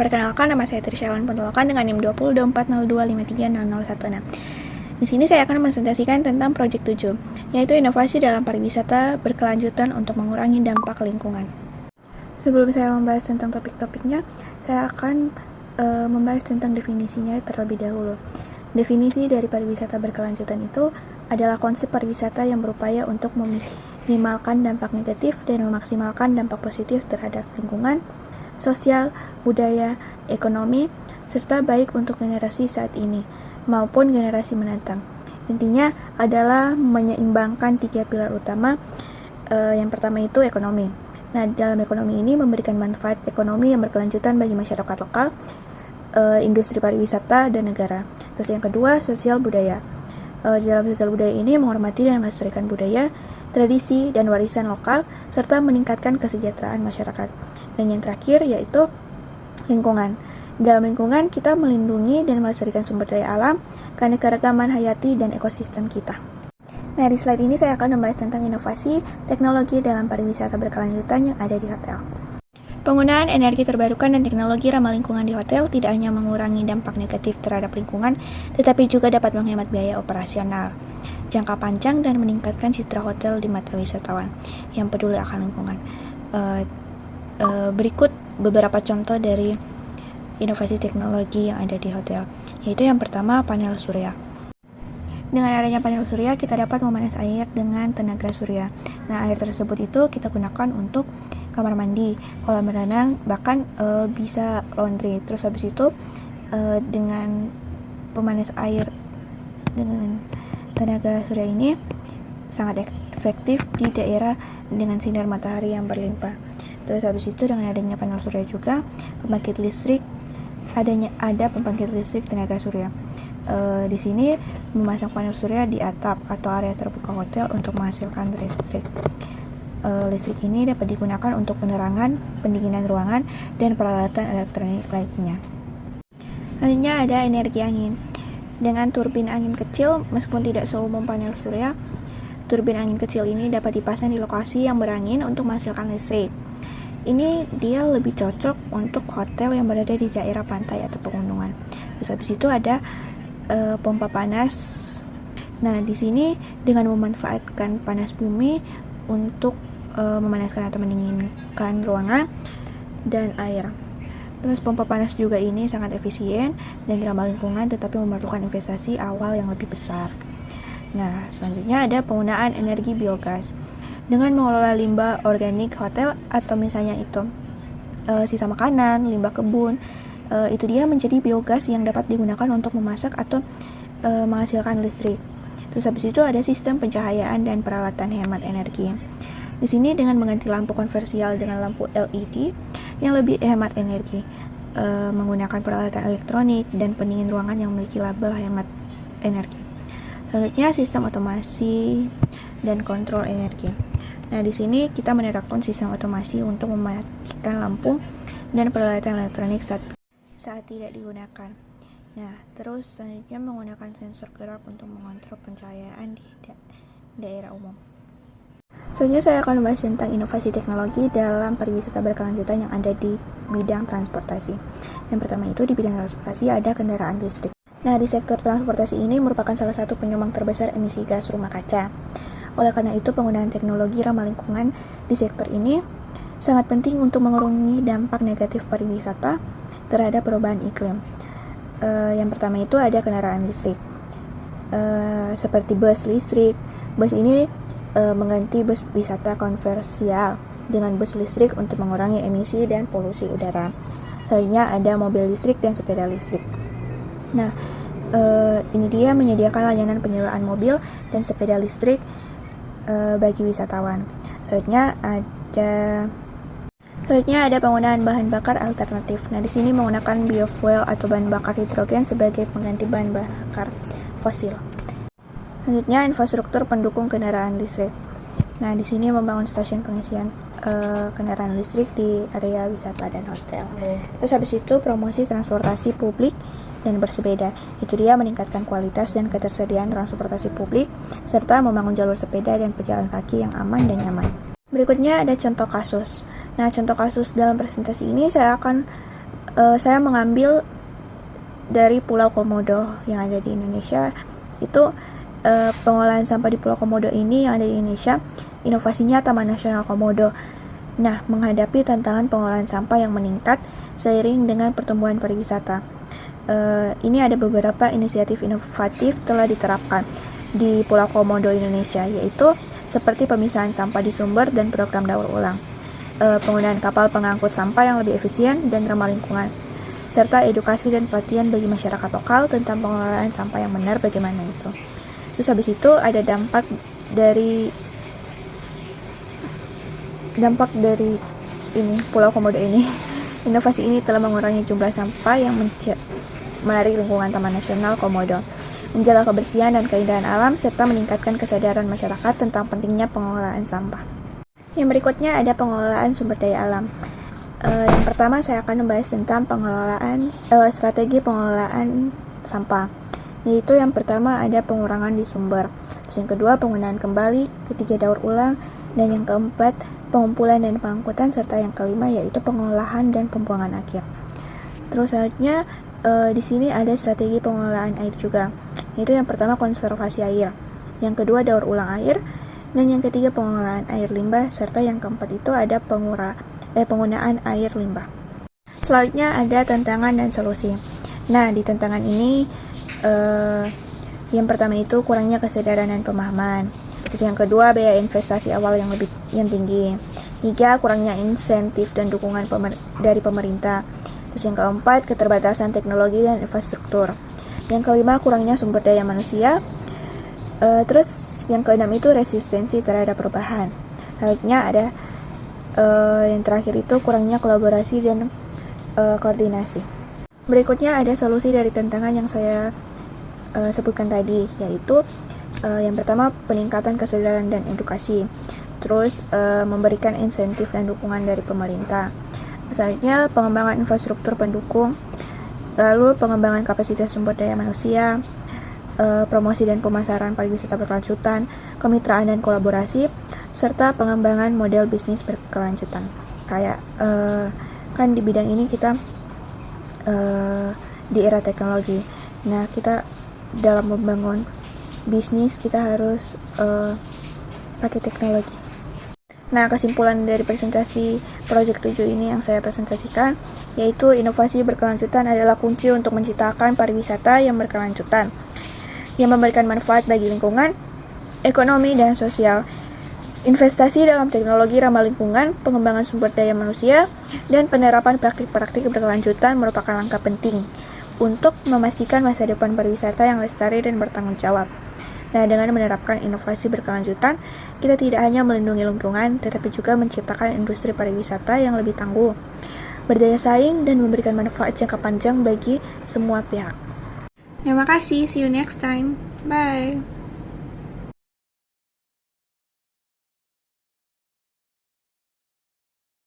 Perkenalkan, nama saya Trisyawan Pontolokan dengan NIM 202402530016. Di sini saya akan presentasikan tentang Proyek 7, yaitu inovasi dalam pariwisata berkelanjutan untuk mengurangi dampak lingkungan. Sebelum saya membahas tentang topik-topiknya, saya akan membahas tentang definisinya terlebih dahulu. Definisi dari pariwisata berkelanjutan itu adalah konsep pariwisata yang berupaya untuk meminimalkan dampak negatif dan memaksimalkan dampak positif terhadap lingkungan, sosial, budaya, ekonomi, serta baik untuk generasi saat ini maupun generasi mendatang. Intinya adalah menyeimbangkan 3 pilar utama. Yang pertama itu ekonomi. Nah, dalam ekonomi ini memberikan manfaat ekonomi yang berkelanjutan bagi masyarakat lokal, industri pariwisata, dan negara. Terus yang kedua, sosial budaya. Dalam sosial budaya ini menghormati dan melestarikan budaya, tradisi, dan warisan lokal, serta meningkatkan kesejahteraan masyarakat. Dan yang terakhir yaitu lingkungan. Dalam lingkungan kita melindungi dan melestarikan sumber daya alam, keanekaragaman hayati dan ekosistem kita. Nah, di slide ini saya akan membahas tentang inovasi teknologi dalam pariwisata berkelanjutan yang ada di hotel. Penggunaan energi terbarukan dan teknologi ramah lingkungan di hotel tidak hanya mengurangi dampak negatif terhadap lingkungan, tetapi juga dapat menghemat biaya operasional jangka panjang dan meningkatkan citra hotel di mata wisatawan yang peduli akan lingkungan. Berikut beberapa contoh dari inovasi teknologi yang ada di hotel, yaitu yang pertama, panel surya. Dengan adanya panel surya, kita dapat memanas air dengan tenaga surya. Nah, air tersebut itu kita gunakan untuk kamar mandi, kolam renang, bahkan bisa laundry. Terus habis itu dengan pemanas air dengan tenaga surya ini sangat efektif di daerah dengan sinar matahari yang berlimpah. Terus habis itu dengan adanya panel surya juga ada pembangkit listrik tenaga surya. Di sini memasang panel surya di atap atau area terbuka hotel untuk menghasilkan listrik. Listrik ini dapat digunakan untuk penerangan, pendinginan ruangan, dan peralatan elektronik lainnya. Selanjutnya ada energi angin. Dengan turbin angin kecil, meskipun tidak seumum panel surya, turbin angin kecil ini dapat dipasang di lokasi yang berangin untuk menghasilkan listrik. Ini dia lebih cocok untuk hotel yang berada di daerah pantai atau pegunungan. Terus habis itu ada pompa panas. Nah, di sini dengan memanfaatkan panas bumi untuk memanaskan atau mendinginkan ruangan dan air. Terus pompa panas juga ini sangat efisien dan ramah lingkungan, tetapi memerlukan investasi awal yang lebih besar. Nah, selanjutnya ada penggunaan energi biogas. Dengan mengelola limbah organik hotel atau misalnya itu sisa makanan, limbah kebun, itu dia menjadi biogas yang dapat digunakan untuk memasak atau menghasilkan listrik. Terus habis itu ada sistem pencahayaan dan peralatan hemat energi. Di sini dengan mengganti lampu konversial dengan lampu LED yang lebih hemat energi, menggunakan peralatan elektronik dan pendingin ruangan yang memiliki label hemat energi. Selanjutnya sistem otomasi dan kontrol energi. Nah, di sini kita menerapkan sistem otomasi untuk mematikan lampu dan peralatan elektronik saat tidak digunakan. Nah, terus selanjutnya menggunakan sensor gerak untuk mengontrol pencahayaan di daerah umum. Selanjutnya saya akan membahas tentang inovasi teknologi dalam pariwisata berkelanjutan yang ada di bidang transportasi. Yang pertama itu di bidang transportasi ada kendaraan listrik. Nah, di sektor transportasi ini merupakan salah satu penyumbang terbesar emisi gas rumah kaca. Oleh karena itu, penggunaan teknologi ramah lingkungan di sektor ini sangat penting untuk mengurangi dampak negatif pariwisata terhadap perubahan iklim. Yang pertama itu ada kendaraan listrik, seperti bus listrik. Bus ini mengganti bus wisata konvensional dengan bus listrik untuk mengurangi emisi dan polusi udara. Selanjutnya ada mobil listrik dan sepeda listrik. Nah, ini dia menyediakan layanan penyewaan mobil dan sepeda listrik bagi wisatawan. Selanjutnya ada penggunaan bahan bakar alternatif. Nah, di sini menggunakan biofuel atau bahan bakar hidrogen sebagai pengganti bahan bakar fosil. Selanjutnya infrastruktur pendukung kendaraan listrik. Nah, di sini membangun stasiun pengisian kendaraan listrik di area wisata dan hotel. Terus habis itu promosi transportasi publik dan bersepeda. Itu dia meningkatkan kualitas dan ketersediaan transportasi publik serta membangun jalur sepeda dan pejalan kaki yang aman dan nyaman. Berikutnya ada contoh kasus. Nah, contoh kasus dalam presentasi ini saya akan saya mengambil dari Pulau Komodo yang ada di Indonesia. Itu pengolahan sampah di Pulau Komodo ini yang ada di Indonesia, inovasinya Taman Nasional Komodo. Nah, menghadapi tantangan pengolahan sampah yang meningkat seiring dengan pertumbuhan pariwisata. Ini ada beberapa inisiatif inovatif telah diterapkan di Pulau Komodo Indonesia, yaitu seperti pemisahan sampah di sumber dan program daur ulang, penggunaan kapal pengangkut sampah yang lebih efisien dan ramah lingkungan, serta edukasi dan pelatihan bagi masyarakat lokal tentang pengelolaan sampah yang benar bagaimana itu. Terus habis itu ada dampak dari ini Pulau Komodo ini. Inovasi ini telah mengurangi jumlah sampah yang mencemari lingkungan Taman Nasional Komodo, menjaga kebersihan dan keindahan alam, serta meningkatkan kesadaran masyarakat tentang pentingnya pengelolaan sampah. Yang berikutnya ada pengelolaan sumber daya alam. Yang pertama saya akan membahas tentang strategi pengelolaan sampah. Yaitu yang pertama ada pengurangan di sumber, terus yang kedua penggunaan kembali, ketiga daur ulang, dan yang keempat pengumpulan dan pengangkutan, serta yang kelima yaitu pengolahan dan pembuangan akhir. Terus selanjutnya di sini ada strategi pengelolaan air juga. Yaitu yang pertama konservasi air, yang kedua daur ulang air, dan yang ketiga pengolahan air limbah, serta yang keempat itu ada penggunaan air limbah. Selanjutnya ada tantangan dan solusi. Nah, di tantangan ini yang pertama itu kurangnya kesadaran dan pemahaman. Terus yang kedua biaya investasi awal yang tinggi. 3, kurangnya insentif dan dukungan dari pemerintah. Terus yang keempat keterbatasan teknologi dan infrastruktur. Yang kelima kurangnya sumber daya manusia. Terus yang keenam itu resistensi terhadap perubahan. Selanjutnya ada yang terakhir itu kurangnya kolaborasi dan koordinasi. Berikutnya ada solusi dari tantangan yang saya sebutkan tadi, yaitu yang pertama peningkatan kesadaran dan edukasi, terus memberikan insentif dan dukungan dari pemerintah. Selanjutnya pengembangan infrastruktur pendukung, lalu pengembangan kapasitas sumber daya manusia, promosi dan pemasaran pariwisata berkelanjutan, kemitraan dan kolaborasi, serta pengembangan model bisnis berkelanjutan. Kayak kan di bidang ini kita di era teknologi. Nah, kita dalam membangun bisnis kita harus pakai teknologi. Nah, kesimpulan dari presentasi Project 7 ini yang saya presentasikan, yaitu inovasi berkelanjutan adalah kunci untuk menciptakan pariwisata yang berkelanjutan, yang memberikan manfaat bagi lingkungan, ekonomi, dan sosial. Investasi dalam teknologi ramah lingkungan, pengembangan sumber daya manusia, dan penerapan praktik-praktik berkelanjutan merupakan langkah penting untuk memastikan masa depan pariwisata yang lestari dan bertanggung jawab. Nah, dengan menerapkan inovasi berkelanjutan, kita tidak hanya melindungi lingkungan, tetapi juga menciptakan industri pariwisata yang lebih tangguh, berdaya saing, dan memberikan manfaat jangka panjang bagi semua pihak. Terima kasih, see you next time. Bye.